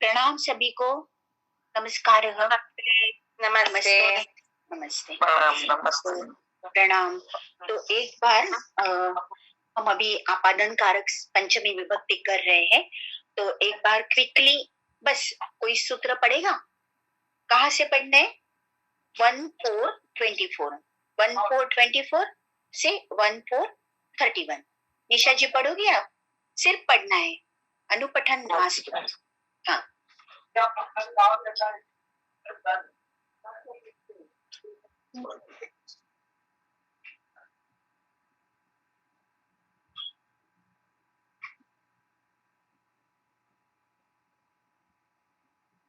प्रणाम सभी को। नमस्कार। नमस्ते। नमस्ते। नमस्ते। प्रणाम। तो एक बार हम अभी आपादन कारक पंचमी विभक्ति कर रहे हैं, तो एक बार क्विकली बस कोई सूत्र पढ़ेगा। कहाँ से पढ़ना है? 1424 1424 से 1431। निशा जी पढ़ोगे आप? सिर्फ पढ़ना है, अनुपठन मास्तु। हाँ,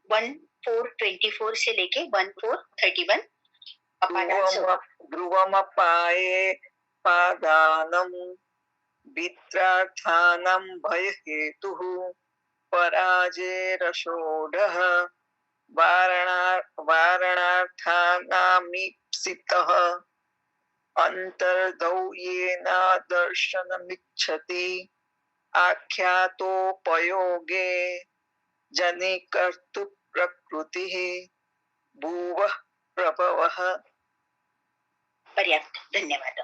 1424 से लेके 1431 ध्रुवमपाये पादानम् वित्रार्थानां भयहेतुः पराजेरषोढः वारणार्थानामीप्सितः अन्तर्दौयेन दर्शनमिच्छति आख्यातोपयोगे जनिकर्तु प्रकृतिः भुवः प्रभवः। पर्याप्त, धन्यवाद।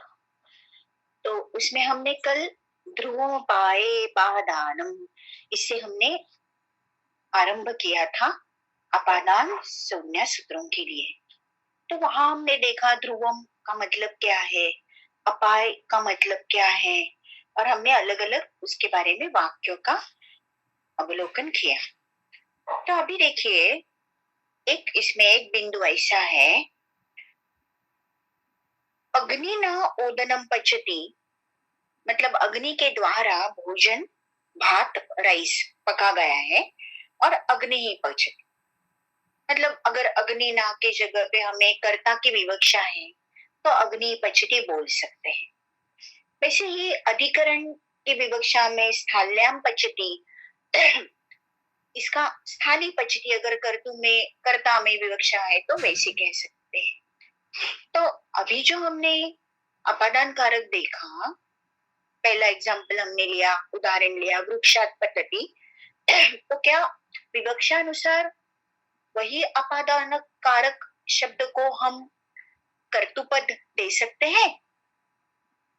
तो उसमें हमने कल ध्रुवोपाये पादानम, इससे हमने आरंभ किया था अपादान संज्ञा सूत्रों के लिए। तो वहां हमने देखा ध्रुवम का मतलब क्या है, अपाय का मतलब क्या है, और हमने अलग अलग उसके बारे में वाक्यों का अवलोकन किया। तो अभी देखिए, एक इसमें एक बिंदु ऐसा है, अग्नि न ओदनम पचती, मतलब अग्नि के द्वारा भोजन, भात, राइस पका गया है और अग्नि ही पचती। मतलब अगर अग्नि ना के जगह पे हमें कर्ता की विवक्षा है तो अग्नि पचती बोल सकते हैं। वैसे ही अधिकरण की विवक्षा में स्थाल्याम पचती, इसका स्थाली पचती अगर कर्ता में विवक्षा है तो वैसे कह सकते हैं। तो अभी जो हमने अपादान कारक देखा, पहला एग्जाम्पल हमने लिया, उदाहरण लिया वृक्षात पतति, तो क्या विवक्षा अनुसार वही अपादान कारक शब्द को हम कर्तुपद दे सकते हैं?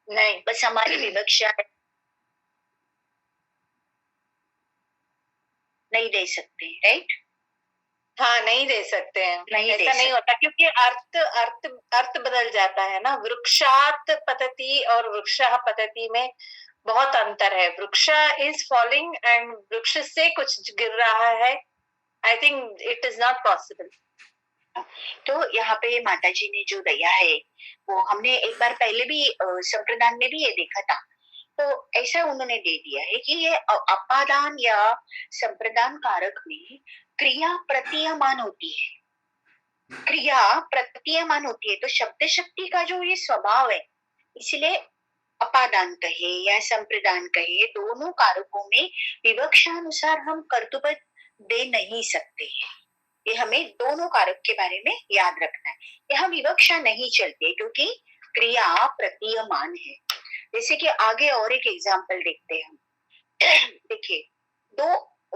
नहीं, बस हमारी विवक्षा है, नहीं दे सकते, राइट? हाँ, नहीं दे सकते हैं, ऐसा नहीं होता, क्योंकि अर्थ बदल जाता है ना। वृक्षात पतति और वृक्षः पतति में बहुत अंतर है। वृक्षा इज फॉलिंग एंड वृक्ष से कुछ गिर रहा है। I think it is not possible. तो यहाँ पे माता जी ने जो दिया है वो हमने एक बार पहले भी संप्रदान में भी ये देखा था। तो ऐसा उन्होंने दे दिया है कि ये अपादान या संप्रदान कारक में क्रिया प्रतीयमान होती है, क्रिया प्रतीयमान होती है। तो शब्द शक्ति का जो ये स्वभाव है, इसलिए अपादान कहे या संप्रदान कहे, दोनों कारकों में विवक्षा अनुसार हम कर्तृपद दे नहीं सकते हैं। ये हमें दोनों कारक के बारे में याद रखना है। यहाँ विवक्षा नहीं चलती क्योंकि क्रिया प्रतीयमान है। जैसे कि आगे और एक एग्जाम्पल देखते हैं हम। देखिए, दो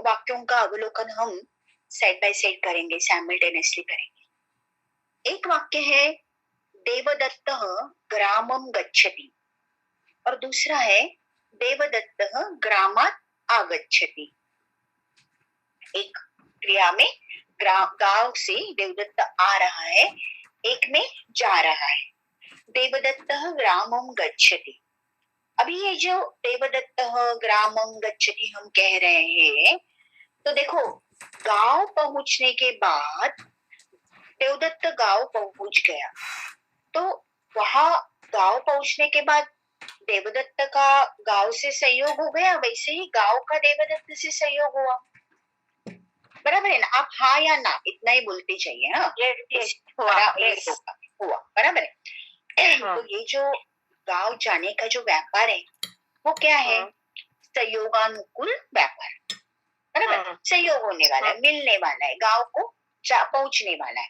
वाक्यों का अवलोकन हम साइड बाय साइड करेंगे, साइमल्टेनियसली करेंगे। एक वाक्य है देवदत्त ग्रामम गच्छति और दूसरा है देवदत्त ग्रामात आगच्छति। एक क्रिया में गांव से देवदत्त आ रहा है, एक में जा रहा है। देवदत्त ग्रामम गच्छति। अभी ये जो देवदत्त ग्रामम गच्छति हम कह रहे हैं, तो देखो गांव पहुंचने के बाद देवदत्त गांव पहुंच गया, तो वहां गांव पहुंचने के बाद देवदत्त का गांव से सहयोग हो गया, वैसे ही गांव का देवदत्त से सहयोग हुआ। बराबर है ना? आप हाँ या ना इतना ही बोलते चाहिए। हाँ, हुआ, बराबर है। तो ये जो गांव जाने का जो व्यापार है वो क्या है? सहयोगानुकूल व्यापार, बराबर। सहयोग होने वाला है, मिलने वाला है, गांव को पहुंचने वाला है।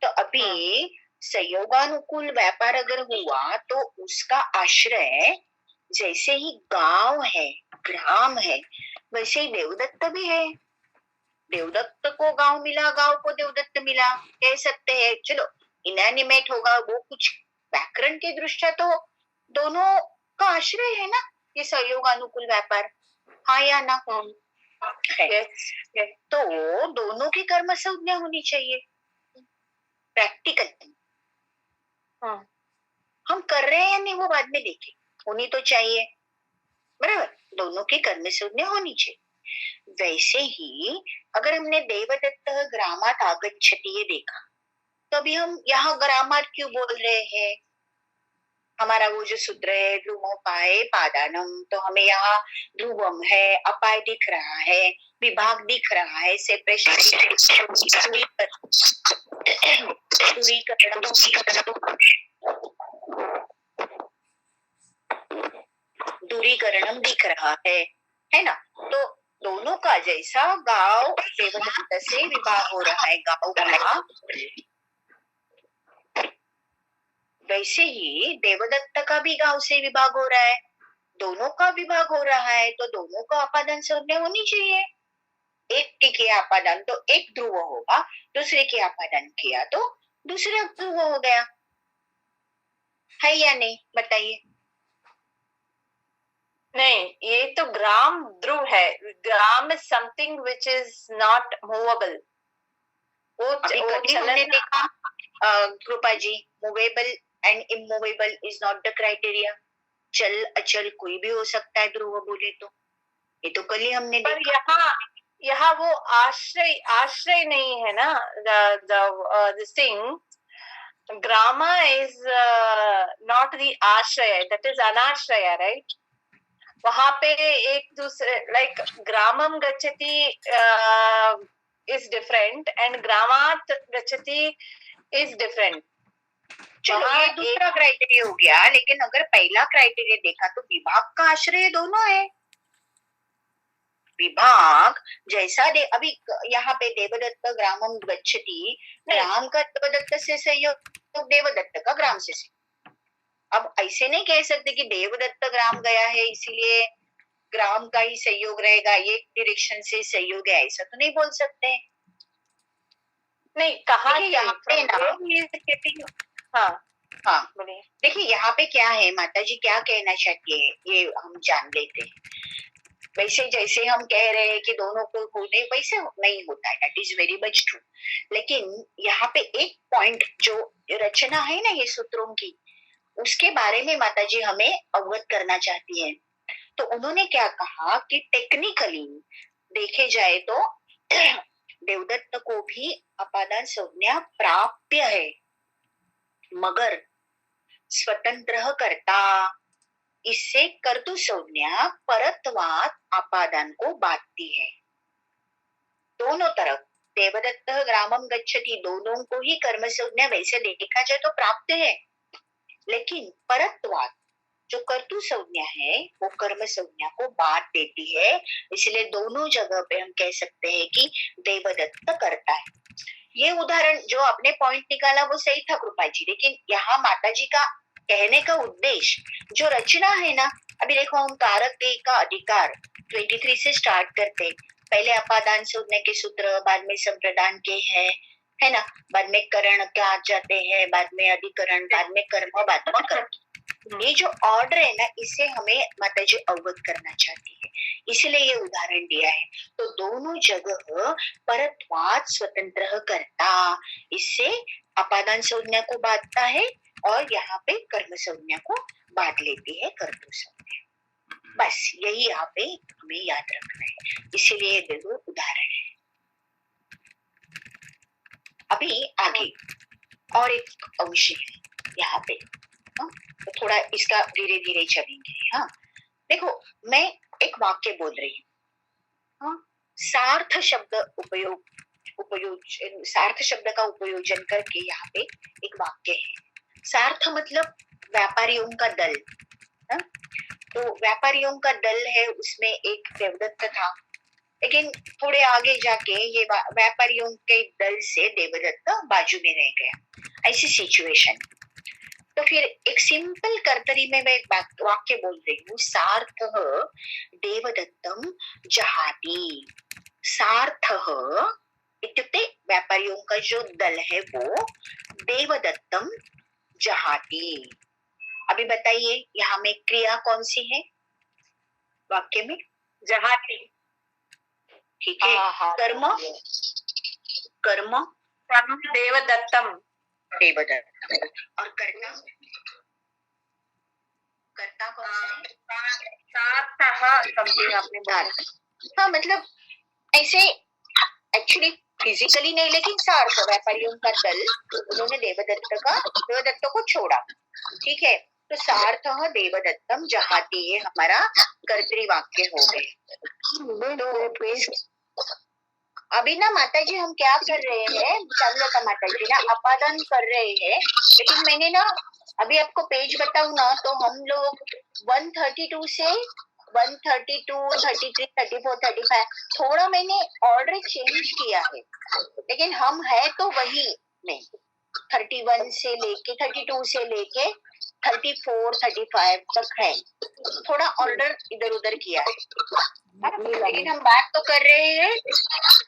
तो अभी सहयोगानुकूल व्यापार अगर हुआ तो उसका आश्रय जैसे ही गांव है, ग्राम है, वैसे ही देवदत्त भी है। देवदत्त को गांव मिला, गांव को देवदत्त मिला, कह सकते हैं। चलो इनएनिमेट होगा वो, कुछ व्याकरण की दृष्टया तो दोनों का आश्रय है ना ये सहयोग अनुकूल व्यापार, हाँ या ना? है। तो दोनों की कर्म संज्ञा होनी चाहिए प्रैक्टिकल। हम कर रहे हैं या नहीं वो बाद में देखें, होनी तो चाहिए, बराबर, दोनों की कर्म संज्ञा होनी चाहिए। वैसे ही अगर हमने देवदत्त ग्रामात आगच्छति ये देखा, तो अभी हम यहाँ ग्रामात क्यों बोल रहे हैं? हमारा वो जो सूत्र है ध्रुवोपाय पादानम, तो हमें यहाँ ध्रुवम है, अपाय दिख रहा है, विभाग दिख रहा है, सेपरेशन दूरीकरणम दिख रहा है ना? तो दोनों का जैसा गांव देवदत्त से विभाग हो रहा है गांव का, वैसे ही देवदत्त का भी गांव से विभाग हो रहा है, दोनों का विभाग हो रहा है, तो दोनों का आपादान संज्ञा होनी चाहिए। एक के किया आपादान तो एक ध्रुव होगा, दूसरे के आपादान किया तो दूसरा ध्रुव हो गया, है या नहीं? बताइए। नहीं, ये तो ग्राम ध्रुव है। Grama is something which is not movable. वो कभी हमने देखा Kripa ji, movable and immovable is not the criteria. चल अचल कोई भी हो सकता है ध्रुव बोले तो, ये तो कल ही हमने देखा। यहाँ वो आश्रय नहीं है ना, the thing grama is not the आश्रय, that is अनाश्रय, right? वहां पे एक दूसरे like ग्रामम गच्छति is different and ग्रामात गच्छति is different। चलो ये दूसरा क्राइटेरिया हो गया, लेकिन अगर पहला क्राइटेरिया देखा तो विभाग का आश्रय दोनों है। विभाग जैसा अभी यहाँ पे देवदत्त ग्रामम गच्छति, ग्राम का देवदत्त से सहयोग, तो देवदत्त का ग्राम से सहयोग। अब ऐसे नहीं कह सकते कि देवदत्त ग्राम गया है इसीलिए ग्राम का ही सहयोग रहेगा, एक डायरेक्शन से सहयोग है, ऐसा तो नहीं बोल सकते। नहीं कहा यहाँ पे ना, हाँ देखिए यहाँ पे क्या है, माता जी क्या कहना चाहती है ये हम जान लेते हैं। वैसे जैसे हम कह रहे हैं कि दोनों को होने, वैसे नहीं होता है, that is very much true. लेकिन यहाँ पे एक पॉइंट जो रचना है ना ये सूत्रों की, उसके बारे में माता जी हमें अवगत करना चाहती है। तो उन्होंने क्या कहा कि टेक्निकली देखे जाए तो देवदत्त को भी अपादान संज्ञा प्राप्य है, मगर स्वतंत्र कर्ता, इससे कर्तु संज्ञा परत्वात आपादान को बांधती है। दोनों तरफ देवदत्त ग्रामम गच्छति, दोनों को ही कर्म संज्ञा वैसे देखा जाए तो प्राप्त है, लेकिन परत्वात जो कर्तु संज्ञा है वो कर्म संज्ञा को बांध देती है। इसलिए दोनों जगह पे हम कह सकते हैं कि देवदत्त करता है। ये उदाहरण जो आपने पॉइंट निकाला वो सही था कृपा जी, लेकिन यहाँ माता जी का कहने का उद्देश्य जो रचना है ना, अभी देखो हम कारक का अधिकार 23 से स्टार्ट करते, पहले अपादान संज्ञा के सूत्र, बाद में संप्रदान के है ना, बाद में करण क्या आ जाते हैं, बाद में अधिकरण, बाद में कर्म, बाद में कर्म। ये जो ऑर्डर है ना, इसे हमें माता जी अवगत करना चाहती है, इसलिए ये उदाहरण दिया है। तो दोनों जगह परत्वात स्वतंत्र कर्ता, इससे अपादान संज्ञा को बांधता है और यहाँ पे कर्म संज्ञा को बांध लेती है कर्तु संज्ञा। बस यही यहाँ पे हमें याद रखना है, इसीलिए देखो उदाहरण है। अभी आगे और एक अंश है यहाँ पे, तो थोड़ा इसका धीरे धीरे चलेंगे। हाँ देखो, मैं एक वाक्य बोल रही हूँ, सार्थ शब्द सार्थ शब्द का उपयोजन करके यहाँ पे एक वाक्य है। सार्थ मतलब व्यापारियों का दल, तो व्यापारियों का दल है, उसमें एक देवदत्त था, लेकिन थोड़े आगे जाके ये व्यापारियों के दल से देवदत्त बाजू में रह गया, ऐसी सिचुएशन। तो फिर एक सिंपल कर्तरी में मैं एक वाक्य बोल रही हूँ, सार्थ देवदत्तम जहाति, सार्थः इत्युक्ते व्यापारियों का जो दल है वो देवदत्तम जहाति। अभी बताइए यहाँ में क्रिया कौन सी है वाक्य में? जहाती। ठीक है। कर्म कर्म कर्म देवदत्तम। देवदत्तम। और कर्ता कर्ता कौन सा है? सार्थः समथिंग आपने बोला। हाँ मतलब ऐसे एक्चुअली फिजिकली नहीं, लेकिन सार्थ व्यापारियों का दल उन्होंने देवदत्त को छोड़ा। ठीक है, तो सार्थ देवदत्तम जहाती ये हमारा कर्तृवाक्य हो गए। तो अभी ना माता जी हम क्या कर रहे हैं, चारुलता माता जी ना अपादान कर रहे हैं, लेकिन मैंने ना अभी आपको पेज बताऊं ना तो हम लोग 132 से 132, 33, 34, 35 थोड़ा मैंने ऑर्डर चेंज किया है, लेकिन हम है तो वही में 31 से लेके 32 से लेके 34, 35 तक है, थोड़ा ऑर्डर इधर उधर किया है, लेकिन हम बात तो कर रहे हैं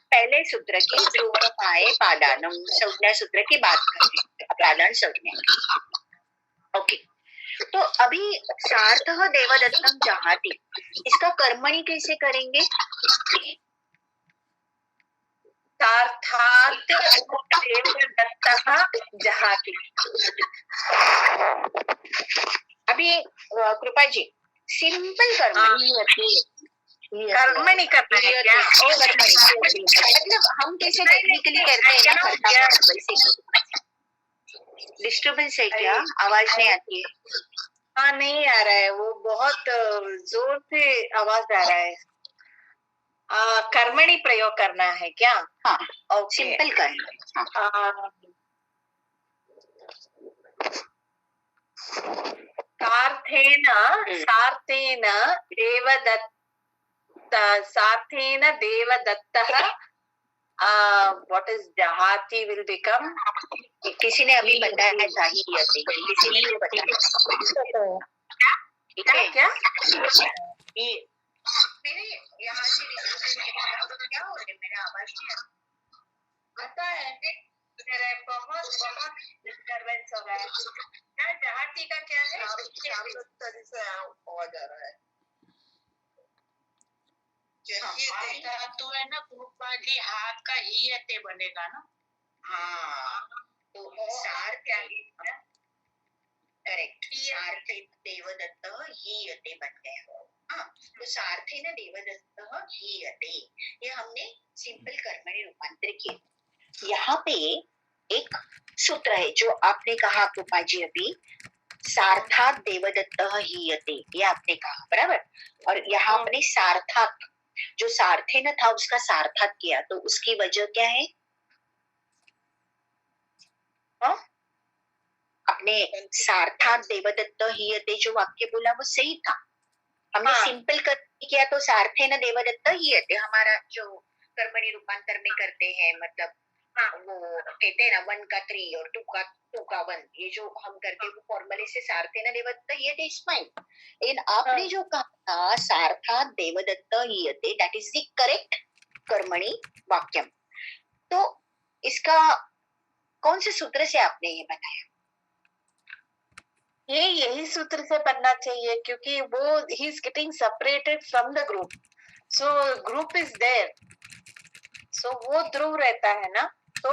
पहले सूत्र की, ध्रुवोपाय पादानम संज्ञा सूत्र की बात कर रहे हैं, अपादान संज्ञा। ओके, तो अभी सार्थः देवदत्तम जहाति, इसका कर्मणि कैसे करेंगे? सार्थात् देवदत्तः जहाति। अभी कृपा जी सिंपल कर्मणि कर्मणि करना है क्या? मतलब हम कैसे टेक्निकली करते हैं ना, डिस्टर्बेंस है क्या? आवाज नहीं आती है? हाँ नहीं आ रहा है, वो बहुत जोर से आवाज आ रहा है। कर्मणि प्रयोग करना है क्या? हाँ, ओके। सिंपल करना। सार्थेन देवदत्तः what is jahati will become? किसी ने अभी बताया चाहिए, किसी ने बताया क्या? मेरे यहाँ से क्या हो रहा है, मेरा आवाज नहीं आता है, मेरा बहुत डिस्टर्बेंस हो रहा है। क्या जहाती का क्या है? से आवाज आ रहा है। तो है ना कृपा जी, हाथ का ही यते बनेगा ना। हाँ, तो सार क्या है? करेक्ट, सार्थे देवदत्त हीयते बन गया। हाँ, तो सार्थे न देवदत्त हीयते, ये हमने सिंपल कर्मणि रूपांतर किए। यहाँ पे एक सूत्र है जो आपने कहा कृपा जी अभी, सार्थात देवदत्त हीयते, ये आपने कहा बराबर, और यहाँ अपने सार्थात जो सार्थे न था उसका सार्थात किया, तो उसकी वजह क्या है? अपने सार्थात देवदत्त हीयते जो वाक्य बोला वो सही था, हमने सिंपल कर किया तो सार्थे न देवदत्त हीयते, हमारा जो कर्मणि रूपांतर में करते हैं, मतलब वो कहते हैं ना 1 का 3 और 2 का 1, ये जो हम करते हैं वो फॉर्मली से सार्थे न देवदत्त हीयते इज फाइन। लेकिन आपने जो कहा था सार्थात देवदत्त हीयते, that is the correct karmani vakyam. तो इसका कौन से सूत्र से आपने ये बनाया? यही सूत्र से बनना चाहिए, क्योंकि वो he is getting separated from the group, so group is there, so वो ध्रुव रहता है ना, तो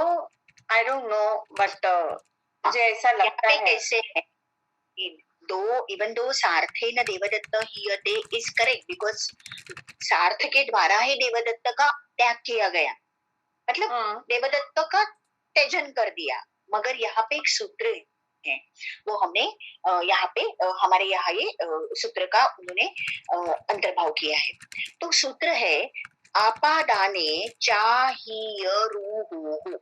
आई डोंट नो, बट मुझे ऐसा लगता है कैसे है दो, इवन दो सार्थे न देवदत्त हीयते इज करेक्ट, बिकॉज सार्थ के द्वारा ही देवदत्त का त्याग किया गया, मतलब देवदत्त का त्यजन कर दिया, मगर यहाँ पे एक सूत्र है वो हमने यहाँ पे हमारे यहाँ ये सूत्र का उन्होंने अंतर्भाव किया है। तो सूत्र है आपादाने चाहियरूहुः,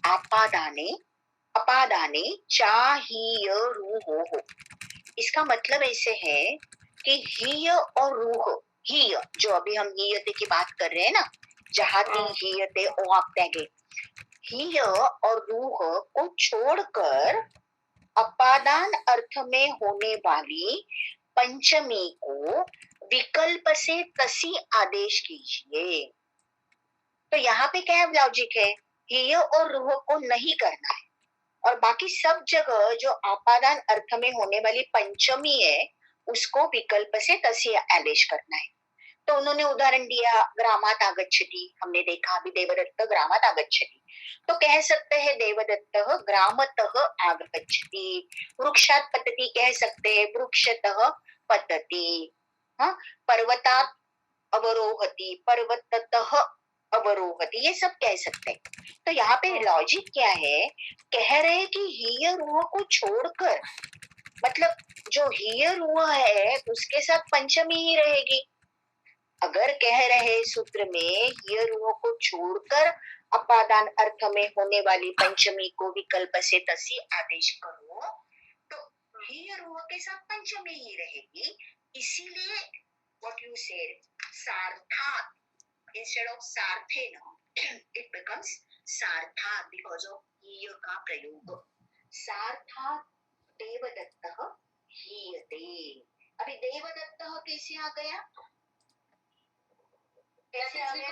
आपादाने अपादाने चाहियरूहुः, इसका मतलब ऐसे है कि हीय और रूह, हीय जो अभी हम हीयते की बात कर रहे हैं ना, जहाती हीयते ओहाक त्यागे, हीय और रूह को छोड़कर अपादान अर्थ में होने वाली पंचमी को विकल्प से तसी आदेश कीजिए। तो यहाँ पे क्या लॉजिक है, हिय और रुह को नहीं करना है, और बाकी सब जगह जो आपादान अर्थ में होने वाली पंचमी है उसको विकल्प से तस्य आदेश करना है। तो उन्होंने उदाहरण दिया ग्रामात आगच्छति, हमने देखा अभी देवदत्त ग्रामात आगच्छति, तो कह सकते हैं देवदत्त ग्रामतः आगच्छति। वृक्षात पतति कह सकते हैं वृक्षतः पतति। हाँ, पर्वतात अवरोहति, पर्वततः अवरोहति, ये सब कह सकते हैं। तो यहाँ पे लॉजिक क्या है, कह रहे हैं कि हिय रुह को छोड़कर, मतलब जो हिय रुह है उसके साथ पंचमी ही रहेगी। अगर कह रहे सूत्र में हिय रुह को छोड़कर अपादान अर्थ में होने वाली पंचमी को विकल्प से तसी आदेश करो, तो हिय रुह के साथ पंचमी ही रहेगी। इसीलिए what you said, sarthat instead of sarthena, it becomes sarthat because of hiya का प्रयोग। सार्थात देवदत्तः हीयते। अभी देवदत्तः कैसे आ गया, कैसे आ गया?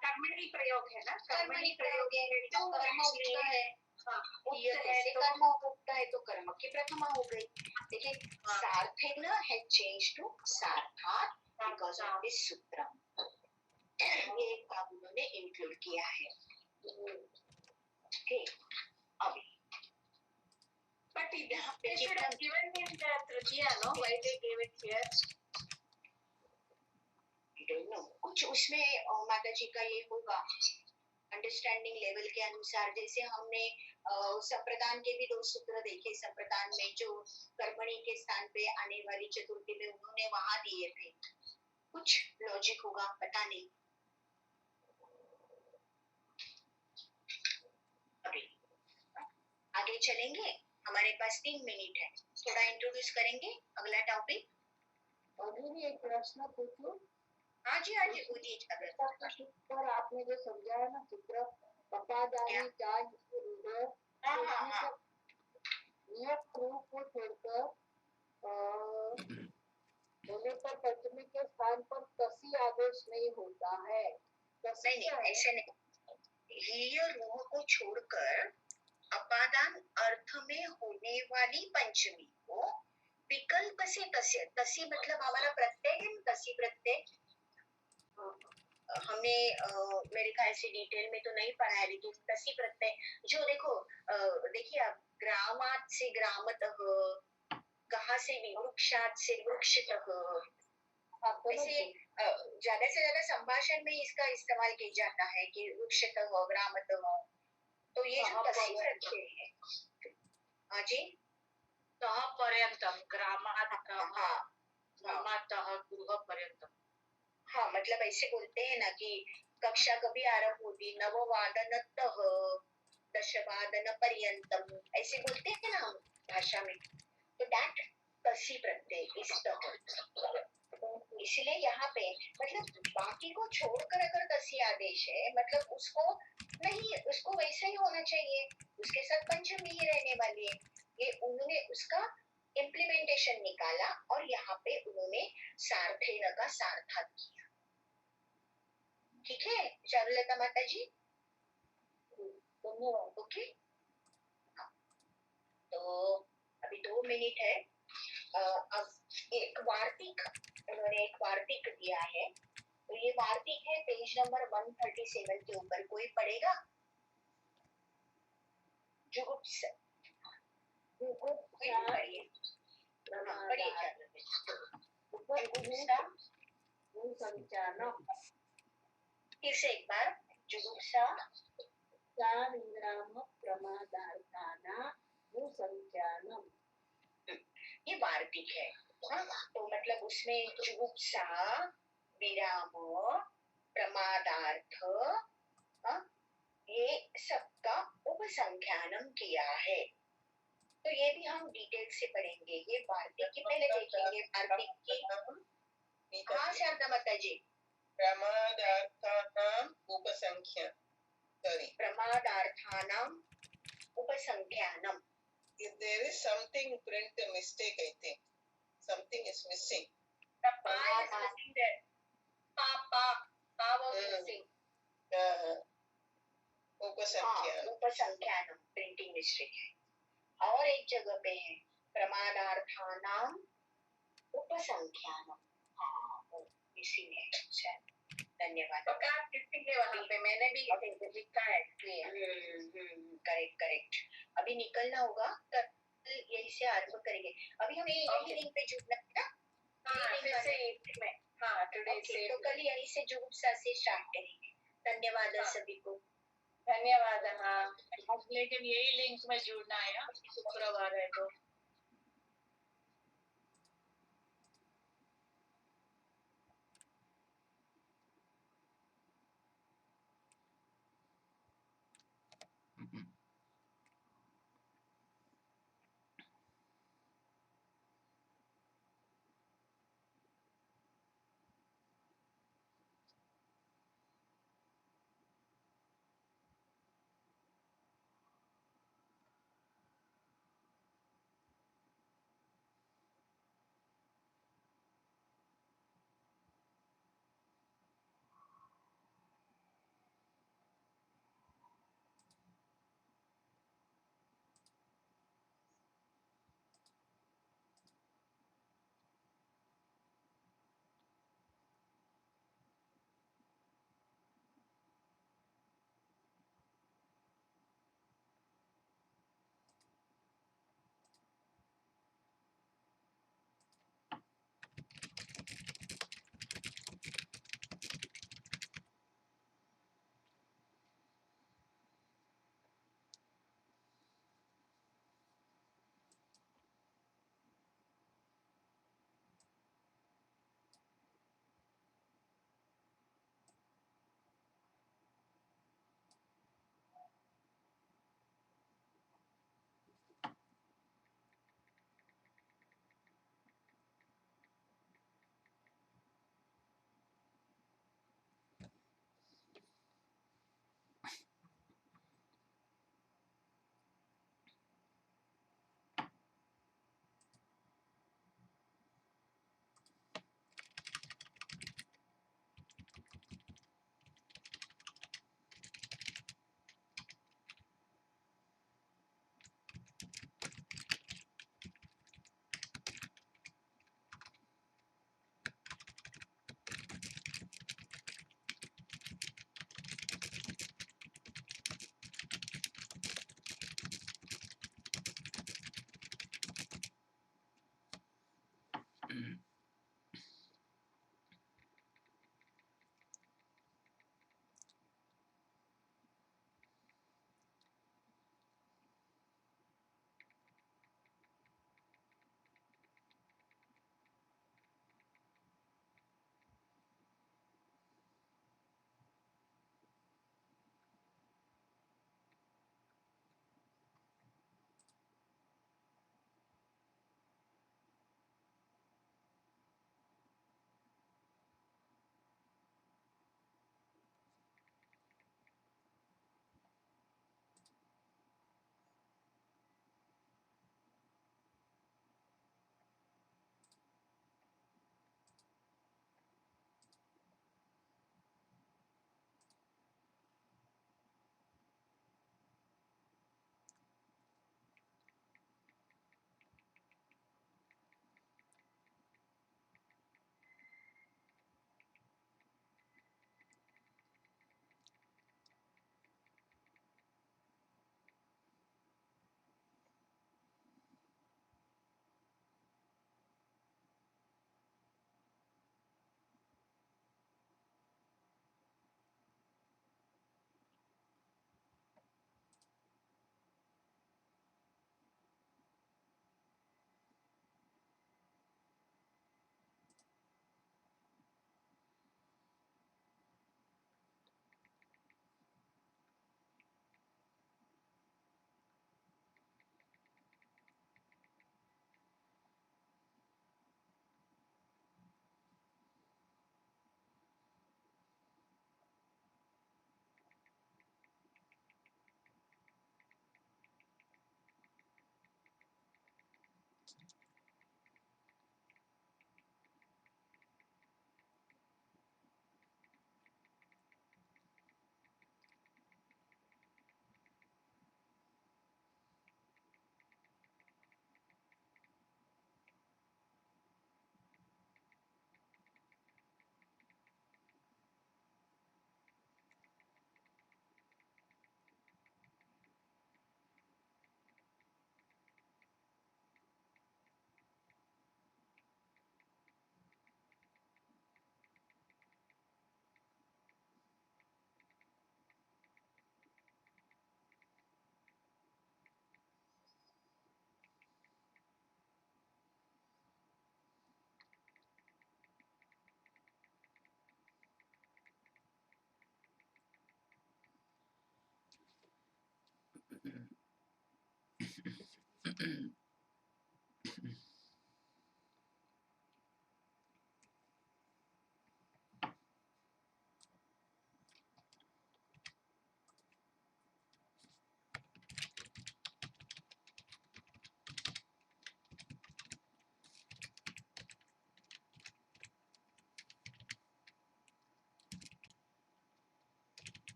कर्मणि प्रयोग है ना, कर्मणि प्रयोग है तो कर्म उक्त है, हीयते कर्म उक्त है तो कर्म की प्रथमा हो गई। देखिए सार्थेन has changed to सार्थात because of this सूत्र। ये एक भाग उन्होंने इंक्लूड किया है। ओके, अभी but they should have given in the Tritiya, no? Why they gave it here? I don't know, कुछ उसमें माता जी का ये होगा अंडरस्टैंडिंग लेवल के अनुसार। जैसे हमने संप्रदान के भी दो सूत्र देखे, संप्रदान में जो कर्मणि के स्थान पे आने वाली चतुर्थी में उन्होंने वहां दिए थे, कुछ लॉजिक होगा, पता नहीं। अभी आगे चलेंगे, हमारे पास 3 मिनट है, थोड़ा इंट्रोड्यूस करेंगे अगला टॉपिक। अभी भी एक प्रश्न पूछूं? हाँ जी पूछिए। पर आपने जो समझाया ना सूत्र अपादानी चार को छोड़कर होने पर पंचमी के स्थान पर तसी आदेश नहीं होता है। नहीं, ऐसे नहीं। हिय रुह को छोड़कर अपादान अर्थ में होने वाली पंचमी को विकल्प से तस्य, तसी मतलब हमारा प्रत्यय है, तसी प्रत्यय हमने मेरे ख्याल से डिटेल में तो नहीं पढ़ा है, लेकिन तसी प्रत्यय जो देखो, देखिए आप ग्रामात से ग्रामतः, कहाँ से भी वृक्षात से वृक्षतः, ऐसे ज्यादा से ज्यादा संभाषण में इसका इस्तेमाल किया जाता है कि वृक्षतः ग्रामतः। तो ये जो तसी प्रत्यय है, हाँ जी, तः पर्यंतम, ग्रामात् हाँ ग्रामातः गृह पर्यंतम। हाँ, मतलब ऐसे बोलते हैं ना कि कक्षा कभी आरंभ होती नववादनतः दशवादन पर्यंतम, ऐसे बोलते हैं ना हम भाषा में। तो दैट तसी प्रत्यय इस तरह, इसलिए यहाँ पे मतलब बाकी को छोड़कर अगर तसी आदेश है, मतलब उसको नहीं, उसको वैसा ही होना चाहिए, उसके साथ पंचमी ही रहने वाली है। ये उन्होंने उसका इम्प्लीमेंटेशन निकाला और यहाँ पे उन्होंने सार्थेन का सार्थक किया। ठीक है चारुलता माता जी, धन्यवाद। ओके, तो अभी 2 मिनट है। अब एक वार्तिक, उन्होंने एक वार्तिक दिया है, तो ये वार्तिक है पेज नंबर 137 के ऊपर, कोई पढ़ेगा? जुगुप्सा, पढ़िए। फिर से एक बार, जुगुप्सा ये वार्तिक है। तो मतलब उसमें जुगुप्सा, विराम, प्रमादार्थ, ये सबका उपसंख्यानम किया है। तो ये भी हम डिटेल से पढ़ेंगे। ये वार्तिक की पहले देखेंगे, वार्तिक की। हाँ शारदा माता जी, प्रमादार्थानाम उपसंख्या, प्रमादार्थानाम उपसंख्यानम। If there is something print mistake, I think something is missing. The pa is missing there. Pa was missing. उपसंख्या उपसंख्यानम प्रिंटिंग मिस्टेक है। और एक जगह पे है प्रमाणार्थानाम उपसंख्यानम। हाँ वो इसी में है। अच्छा, धन्यवाद। तो क्या लिखेंगे वहाँ पे? मैंने भी लिखा है करेक्ट करेक्ट। अभी निकलना होगा, कल यही से आरंभ करेंगे। अभी हमें यही लिंक पे जुड़ना है ना। हाँ, फिर से में हाँ टुडे से तो कल यहीं से जुड़ से स्टार्ट करेंगे। धन्यवाद सभी को। धन्यवाद। हाँ लेकिन यही लिंक में जुड़ना है ना, शुक्रवार है तो।